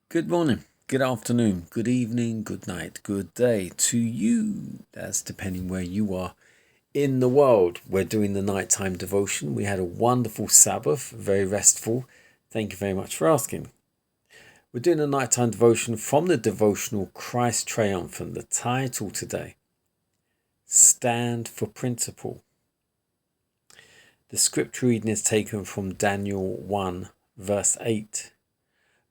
Good morning, good afternoon, good evening, good night, good day to you. That's depending where you are in the world. We're doing the nighttime devotion. We had a wonderful Sabbath, very restful. Thank you very much for asking. We're doing a nighttime devotion from the devotional Christ Triumphant. The title today, Stand for Principle. The scripture reading is taken from Daniel 1 verse 8.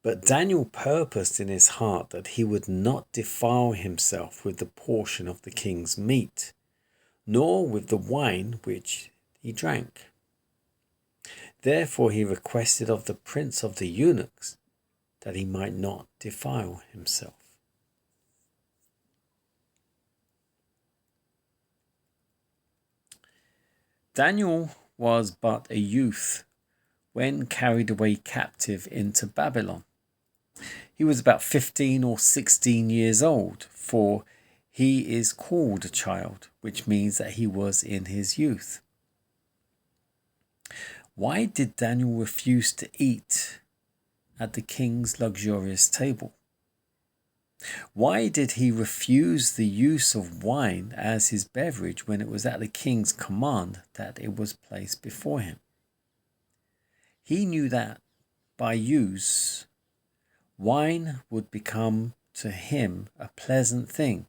But Daniel purposed in his heart that he would not defile himself with the portion of the king's meat, nor with the wine which he drank. Therefore he requested of the prince of the eunuchs that he might not defile himself. Daniel was but a youth when carried away captive into Babylon. He was about 15 or 16 years old, for he is called a child, which means that he was in his youth. Why did Daniel refuse to eat at the king's luxurious table? Why did he refuse the use of wine as his beverage when it was at the king's command that it was placed before him? He knew that by use, wine would become to him a pleasant thing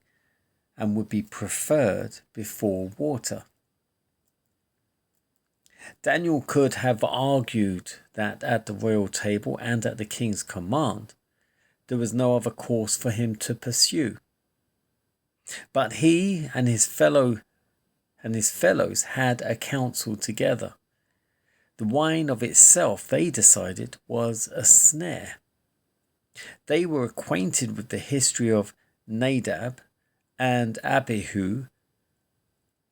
and would be preferred before water. Daniel could have argued that at the royal table and at the king's command, there was no other course for him to pursue. But he and his fellows had a council together. The wine of itself, they decided, was a snare. They were acquainted with the history of Nadab and Abihu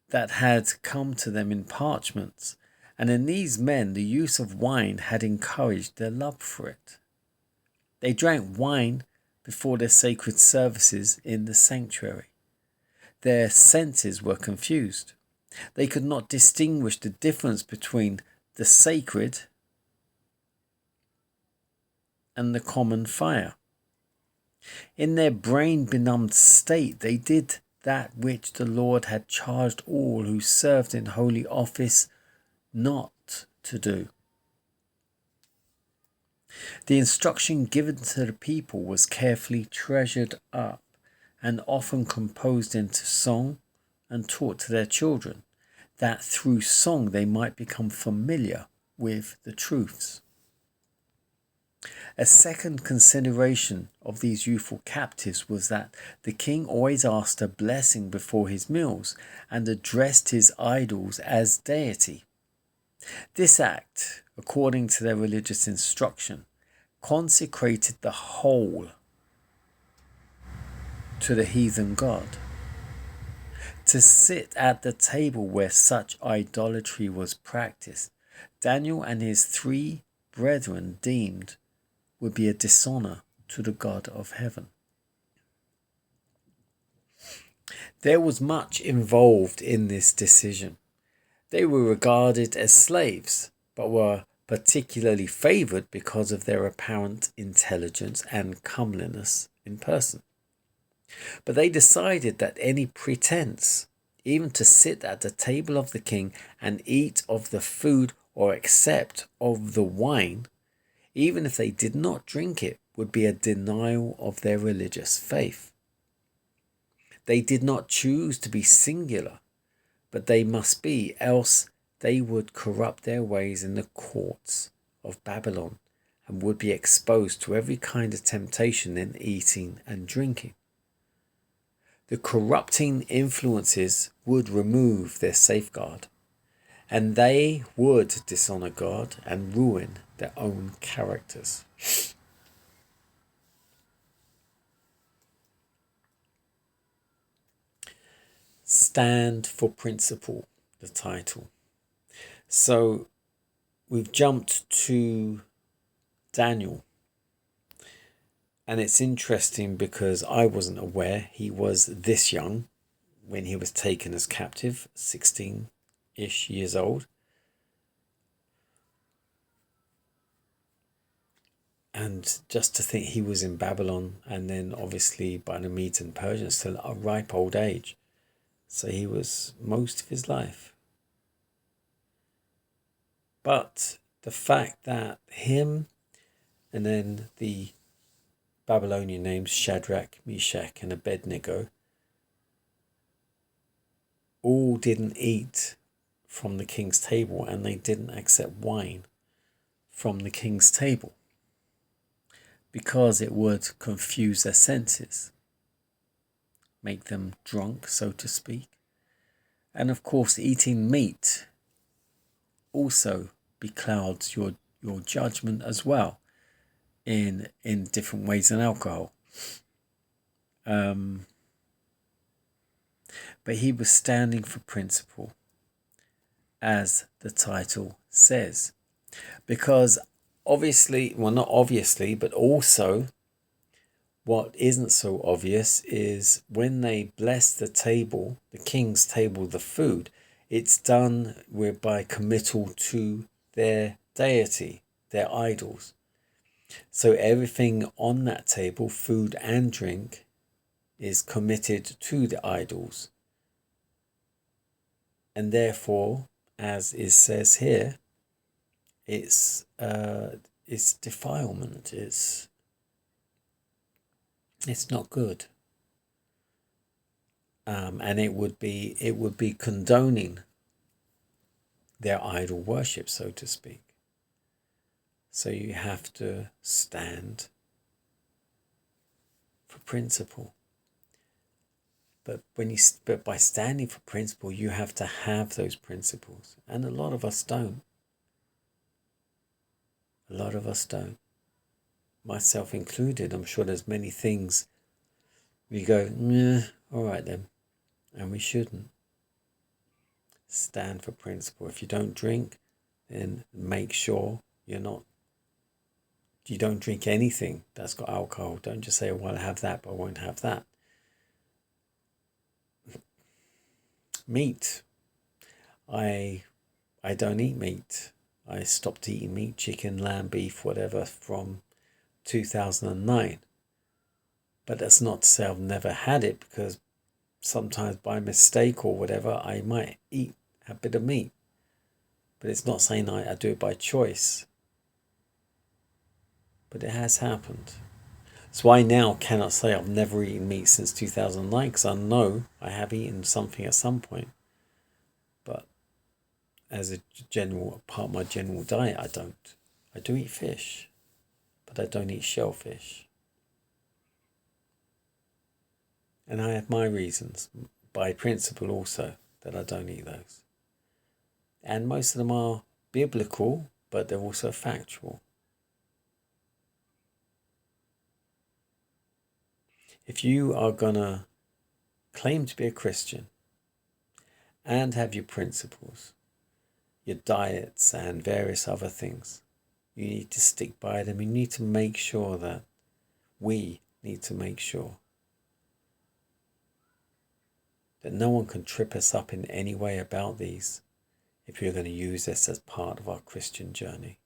that had come to them in parchments, and in these men the use of wine had encouraged their love for it. They drank wine before their sacred services in the sanctuary. Their senses were confused. They could not distinguish the difference between the sacred and the common fire. In their brain-benumbed state, they did that which the Lord had charged all who served in holy office not to do. The instruction given to the people was carefully treasured up and often composed into song and taught to their children, that through song they might become familiar with the truths. A second consideration of these youthful captives was that the king always asked a blessing before his meals and addressed his idols as deity. This act, according to their religious instruction, consecrated the whole to the heathen god. To sit at the table where such idolatry was practiced, Daniel and his 3 brethren deemed would be a dishonor to the God of heaven. There was much involved in this decision. They were regarded as slaves, but were particularly favored because of their apparent intelligence and comeliness in person. But they decided that any pretense, even to sit at the table of the king and eat of the food or accept of the wine, even if they did not drink it, would be a denial of their religious faith. They did not choose to be singular, but they must be, else they would corrupt their ways in the courts of Babylon and would be exposed to every kind of temptation in eating and drinking. The corrupting influences would remove their safeguard, and they would dishonor God and ruin their own characters. Stand for Principle, the title. So we've jumped to Daniel, and it's interesting because I wasn't aware he was this young when he was taken as captive, 16-ish years old. And just to think he was in Babylon, and then obviously by the Medes and Persians till a ripe old age. So he was most of his life. But the fact that him and then the Babylonian names Shadrach, Meshach and Abednego all didn't eat from the king's table, and they didn't accept wine from the king's table because it would confuse their senses, make them drunk, so to speak. And of course, eating meat also beclouds your judgment as well in different ways than alcohol. But he was standing for principle, as the title says. Because obviously, well, not obviously, but also what isn't so obvious is when they bless the table, the king's table, the food, it's done by committal to their deity, their idols. So everything on that table, food and drink, is committed to the idols. And therefore, as it says here, it's defilement. It's not good. And it would be condoning their idol worship, so to speak. So you have to stand for principle. But by standing for principle, you have to have those principles, and a lot of us don't. A lot of us don't, myself included. I'm sure there's many things we go, all right then, and we shouldn't. Stand for principle. If you don't drink, then make sure you don't drink anything that's got alcohol. Don't just say, well, I'll have that, but I won't have that. Meat. I don't eat meat. I stopped eating meat, chicken, lamb, beef, whatever, from 2009. But that's not to say I've never had it, because sometimes by mistake or whatever, I might eat a bit of meat. But it's not saying I do it by choice. But it has happened. So I now cannot say I've never eaten meat since 2009, because I know I have eaten something at some point. But as a general part of my general diet, I don't. I do eat fish, but I don't eat shellfish. And I have my reasons, by principle also, that I don't eat those. And most of them are biblical, but they're also factual. If you are going to claim to be a Christian and have your principles, your diets and various other things, you need to stick by them. You need to make sure that we need to make sure that no one can trip us up in any way about these if you're going to use this as part of our Christian journey.